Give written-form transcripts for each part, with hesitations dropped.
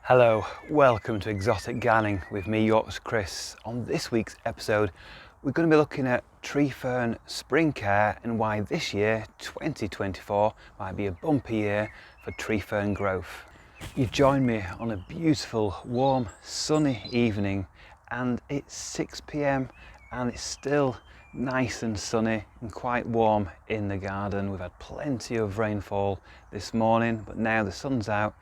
Hello, welcome to Exotic Gardening with me, Yorkshire Kris. On this week's episode, we're going to be looking at tree fern spring care and why this year, 2024, might be a bumpy year for tree fern growth. You join me on a beautiful, warm, sunny evening, and it's 6 p.m. and it's still nice and sunny and quite warm in the garden. We've had plenty of rainfall this morning, but now the sun's out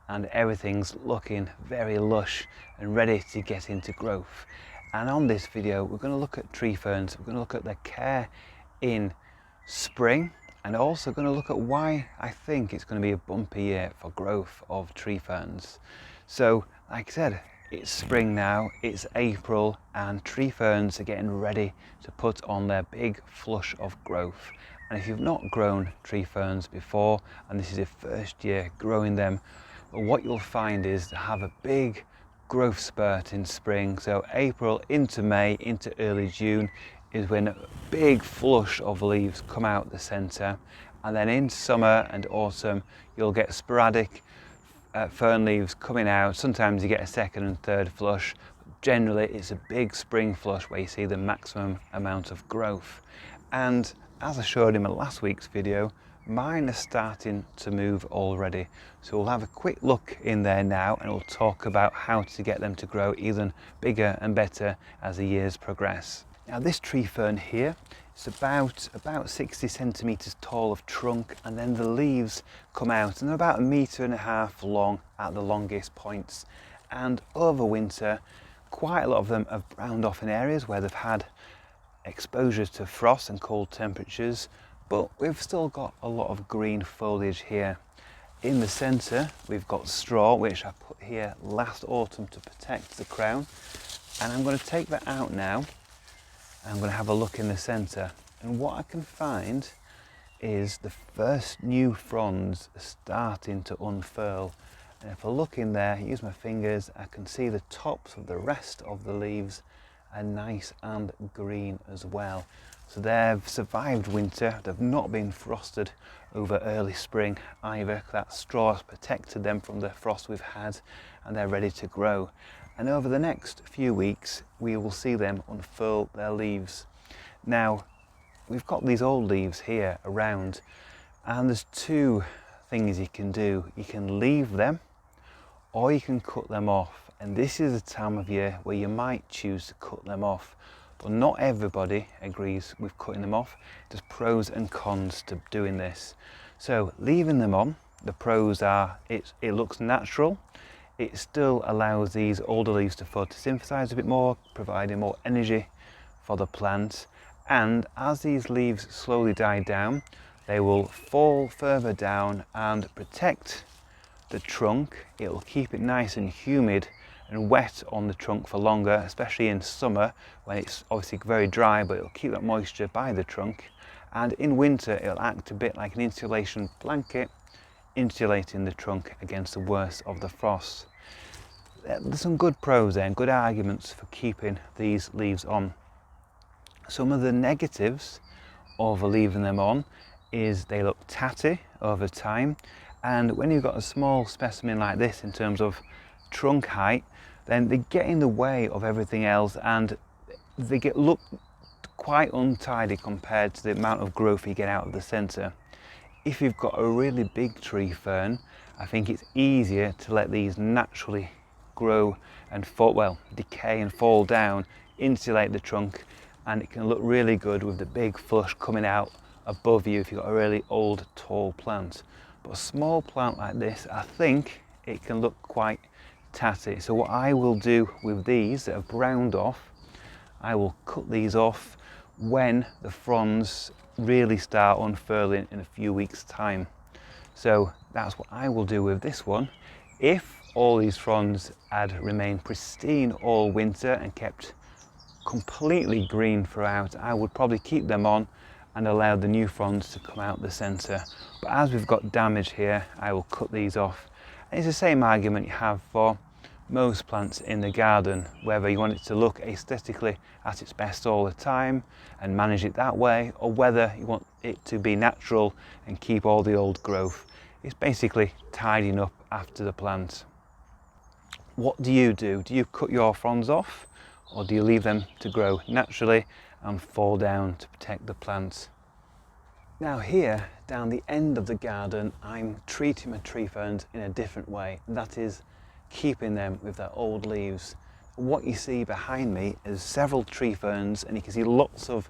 and everything's looking very lush and ready to get into growth. And on this video, we're going to look at tree ferns. We're going to look at their care in spring, and also going to look at why I think it's going to be a bumpy year for growth of tree ferns. So, like I said, it's spring now, it's April, and tree ferns are getting ready to put on their big flush of growth. And if you've not grown tree ferns before, and this is your first year growing them, well, what you'll find is to have a big growth spurt in spring. So April into May into early June is when a big flush of leaves come out the centre, and then in summer and autumn you'll get sporadic fern leaves coming out. Sometimes you get a second and third flush. Generally it's a big spring flush where you see the maximum amount of growth. And as I showed in my last week's video, mine are starting to move already. So we'll have a quick look in there now, and we'll talk about how to get them to grow even bigger and better as the years progress. Now this tree fern here, it's about 60 centimetres tall of trunk, and then the leaves come out and they're about 1.5 meters long at the longest points. And over winter, quite a lot of them have browned off in areas where they've had exposure to frost and cold temperatures, but we've still got a lot of green foliage here. In the centre we've got straw, which I put here last autumn to protect the crown, and I'm going to take that out now. I'm going to have a look in the centre, and what I can find is the first new fronds are starting to unfurl. And if I look in there, use my fingers, I can see the tops of the rest of the leaves are nice and green as well. So they've survived winter, they've not been frosted over early spring either. That straw has protected them from the frost we've had, and they're ready to grow. And over the next few weeks we will see them unfurl their leaves. Now we've got these old leaves here around, and there's two things you can do. You can leave them or you can cut them off, and this is a time of year where you might choose to cut them off. But not everybody agrees with cutting them off. There's pros and cons to doing this. So leaving them on, the pros are it looks natural. It still allows these older leaves to photosynthesize a bit more, providing more energy for the plant. And as these leaves slowly die down, they will fall further down and protect the trunk. It'll keep it nice and humid and wet on the trunk for longer, especially in summer when it's obviously very dry, but it'll keep that moisture by the trunk. And in winter it'll act a bit like an insulation blanket, insulating the trunk against the worst of the frost. There's some good pros there and good arguments for keeping these leaves on. Some of the negatives of leaving them on is they look tatty over time, and when you've got a small specimen like this in terms of trunk height, then they get in the way of everything else, and they look quite untidy compared to the amount of growth you get out of the centre. If you've got a really big tree fern, I think it's easier to let these naturally grow and decay and fall down, insulate the trunk, and it can look really good with the big flush coming out above you if you've got a really old tall plant. But a small plant like this, I think it can look quite tatty. So what I will do with these that have browned off, I will cut these off when the fronds really start unfurling in a few weeks time. So that's what I will do with this one. If all these fronds had remained pristine all winter and kept completely green throughout, I would probably keep them on and allow the new fronds to come out the centre. But as we've got damage here, I will cut these off. And it's the same argument you have for most plants in the garden, whether you want it to look aesthetically at its best all the time and manage it that way, or whether you want it to be natural and keep all the old growth. It's basically tidying up after the plant. What do you do? Do you cut your fronds off, or do you leave them to grow naturally and fall down to protect the plants? Now here, down the end of the garden, I'm treating my tree ferns in a different way, and that is keeping them with their old leaves. What you see behind me is several tree ferns, and you can see lots of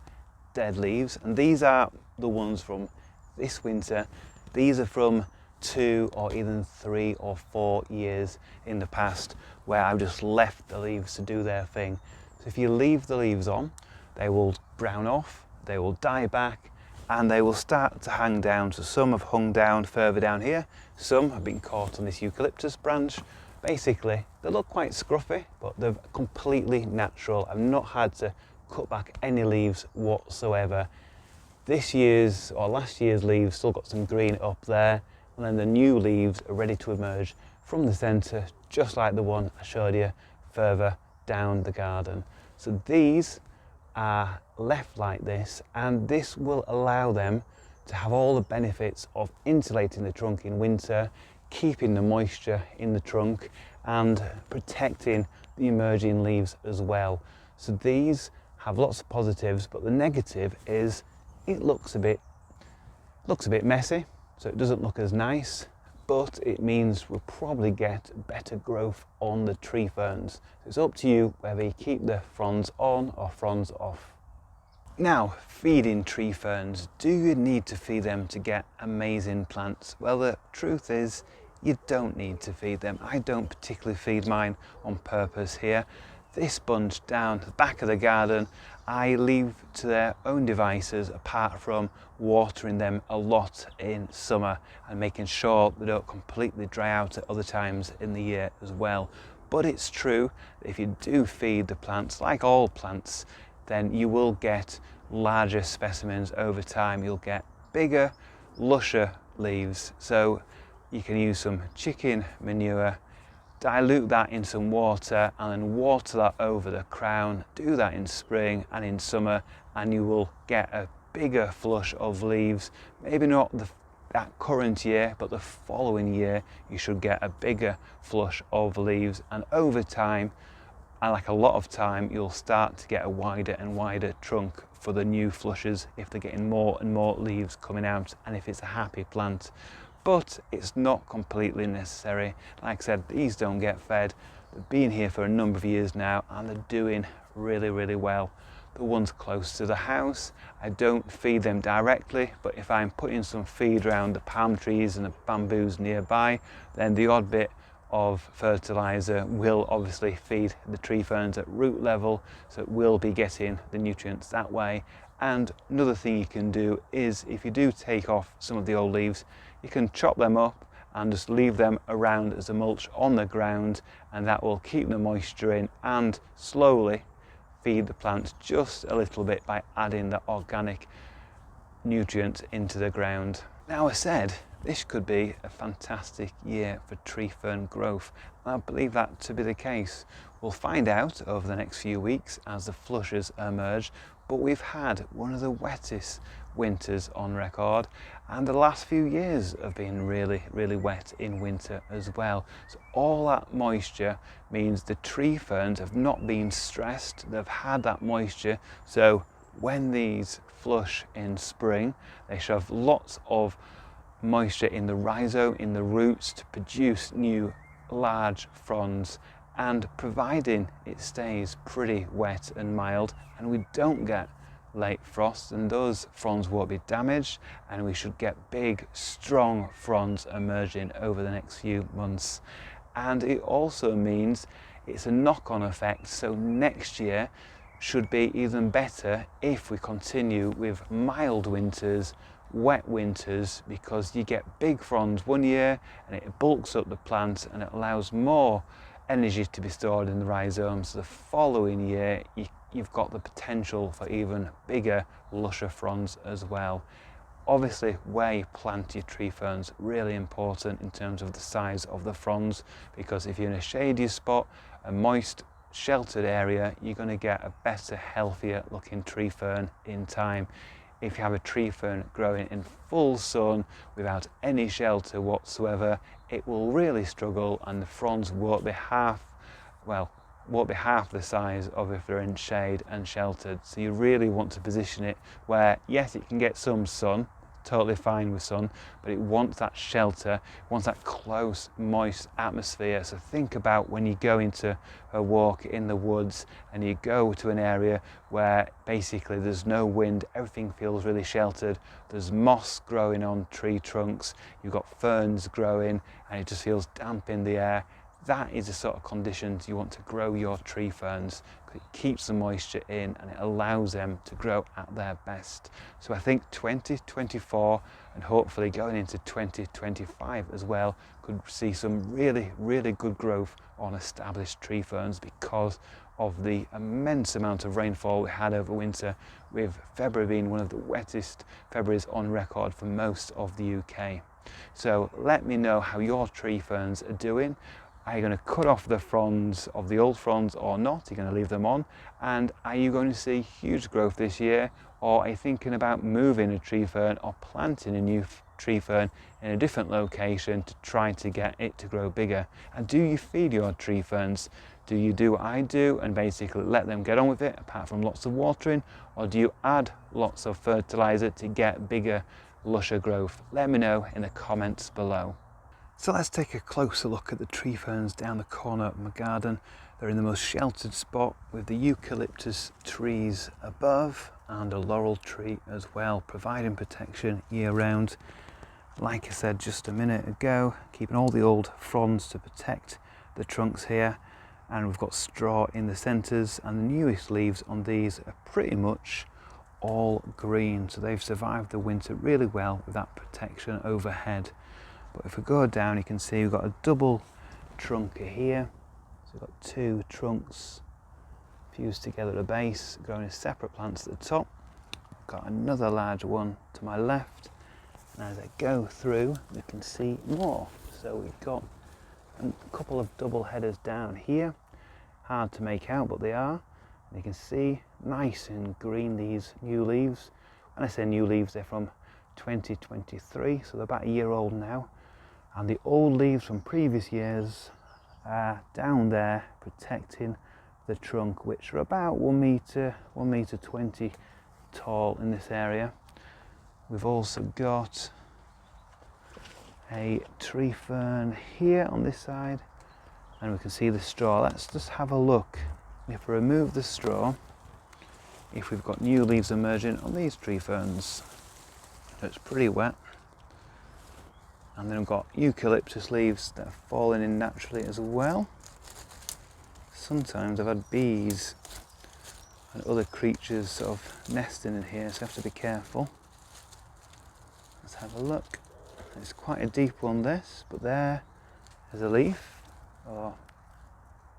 dead leaves, and these are the ones from this winter. These are from 2 or even 3 or 4 years in the past, where I've just left the leaves to do their thing. So if you leave the leaves on, they will brown off, they will die back, and they will start to hang down. So some have hung down further down here, some have been caught on this eucalyptus branch. Basically, they look quite scruffy, but they're completely natural. I've not had to cut back any leaves whatsoever. This year's or last year's leaves still got some green up there, and then the new leaves are ready to emerge from the centre, just like the one I showed you further down the garden. So these are left like this, and this will allow them to have all the benefits of insulating the trunk in winter, keeping the moisture in the trunk, and protecting the emerging leaves as well. So these have lots of positives, but the negative is it looks a bit messy, so it doesn't look as nice, but it means we'll probably get better growth on the tree ferns. So it's up to you whether you keep the fronds on or fronds off. Now, feeding tree ferns. Do you need to feed them to get amazing plants? Well, the truth is you don't need to feed them. I don't particularly feed mine on purpose here. This bunch down the back of the garden, I leave to their own devices, apart from watering them a lot in summer and making sure they don't completely dry out at other times in the year as well. But it's true that if you do feed the plants, like all plants, then you will get larger specimens over time. You'll get bigger, lusher leaves. So you can use some chicken manure, dilute that in some water, and then water that over the crown. Do that in spring and in summer, and you will get a bigger flush of leaves. Maybe not that current year, but the following year you should get a bigger flush of leaves, and over time, and like a lot of time, you'll start to get a wider and wider trunk for the new flushes if they're getting more and more leaves coming out, and if it's a happy plant. But it's not completely necessary. Like I said, these don't get fed. They've been here for a number of years now, and they're doing really, really well. The ones close to the house, I don't feed them directly, but if I'm putting some feed around the palm trees and the bamboos nearby, then the odd bit of fertilizer will obviously feed the tree ferns at root level, so it will be getting the nutrients that way. And another thing you can do is, if you do take off some of the old leaves, you can chop them up and just leave them around as a mulch on the ground, and that will keep the moisture in and slowly feed the plants just a little bit by adding the organic nutrients into the ground. Now, I said this could be a fantastic year for tree fern growth, and I believe that to be the case. We'll find out over the next few weeks as the flushes emerge, but we've had one of the wettest winters on record, and the last few years have been really, really wet in winter as well. So all that moisture means the tree ferns have not been stressed, they've had that moisture, so when these flush in spring, they should have lots of moisture in the rhizome, in the roots, to produce new large fronds, and providing it stays pretty wet and mild and we don't get late frost, and those fronds won't be damaged, and we should get big, strong fronds emerging over the next few months. And it also means it's a knock-on effect, so next year should be even better if we continue with mild winters, wet winters, because you get big fronds one year and it bulks up the plant and it allows more energy to be stored in the rhizomes. The following year you've got the potential for even bigger, lusher fronds as well. Obviously, where you plant your tree ferns, really important in terms of the size of the fronds, because if you're in a shadier spot, a moist, sheltered area, you're going to get a better, healthier looking tree fern in time. If you have a tree fern growing in full sun without any shelter whatsoever, it will really struggle and the fronds won't be half well, won't be half the size of if they're in shade and sheltered. So you really want to position it where, yes, it can get some sun, totally fine with sun, but it wants that shelter, it wants that close, moist atmosphere. So think about when you go into a walk in the woods and you go to an area where basically there's no wind, everything feels really sheltered, there's moss growing on tree trunks, you've got ferns growing, and it just feels damp in the air. That is the sort of conditions you want to grow your tree ferns, because it keeps the moisture in and it allows them to grow at their best. So I think 2024 and hopefully going into 2025 as well could see some really, really good growth on established tree ferns because of the immense amount of rainfall we had over winter, with February being one of the wettest Februaries on record for most of the UK. So let me know how your tree ferns are doing. Are you going to cut off the fronds of the old fronds or not? Are you going to leave them on? And are you going to see huge growth this year? Or are you thinking about moving a tree fern or planting a new tree fern in a different location to try to get it to grow bigger? And do you feed your tree ferns? Do you do what I do and basically let them get on with it, apart from lots of watering? Or do you add lots of fertilizer to get bigger, lusher growth? Let me know in the comments below. So let's take a closer look at the tree ferns down the corner of my garden. They're in the most sheltered spot with the eucalyptus trees above and a laurel tree as well, providing protection year round. Like I said just a minute ago, keeping all the old fronds to protect the trunks here, and we've got straw in the centres, and the newest leaves on these are pretty much all green, so they've survived the winter really well with that protection overhead. But if we go down, you can see we've got a double trunk here. So we've got two trunks fused together at the base, growing as separate plants at the top. Got another large one to my left. And as I go through, we can see more. So we've got a couple of double headers down here. Hard to make out, but they are. And you can see nice and green, these new leaves. When I say new leaves, they're from 2023, so they're about a year old now. And the old leaves from previous years are down there protecting the trunk, which are about 1 metre, 1 metre 20 tall in this area. We've also got a tree fern here on this side, and we can see the straw. Let's just have a look. If we remove the straw, if we've got new leaves emerging on these tree ferns, it's pretty wet. And then we've got eucalyptus leaves that are falling in naturally as well. Sometimes I've had bees and other creatures sort of nesting in here, so I have to be careful. Let's have a look. It's quite a deep one, this, but there is a leaf or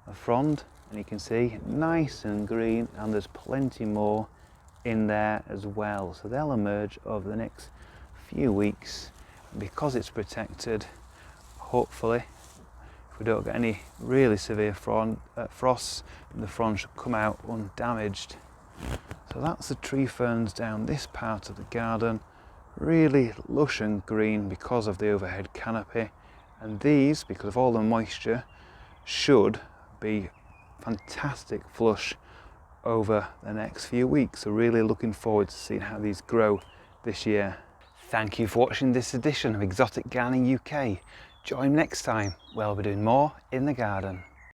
a frond, and you can see nice and green, and there's plenty more in there as well. So they'll emerge over the next few weeks. Because it's protected, hopefully, if we don't get any really severe frosts, the fronds should come out undamaged. So that's the tree ferns down this part of the garden, really lush and green because of the overhead canopy, and these, because of all the moisture, should be fantastic flush over the next few weeks. So really looking forward to seeing how these grow this year. Thank you for watching this edition of Exotic Gardening UK. Join next time where I'll be doing more in the garden.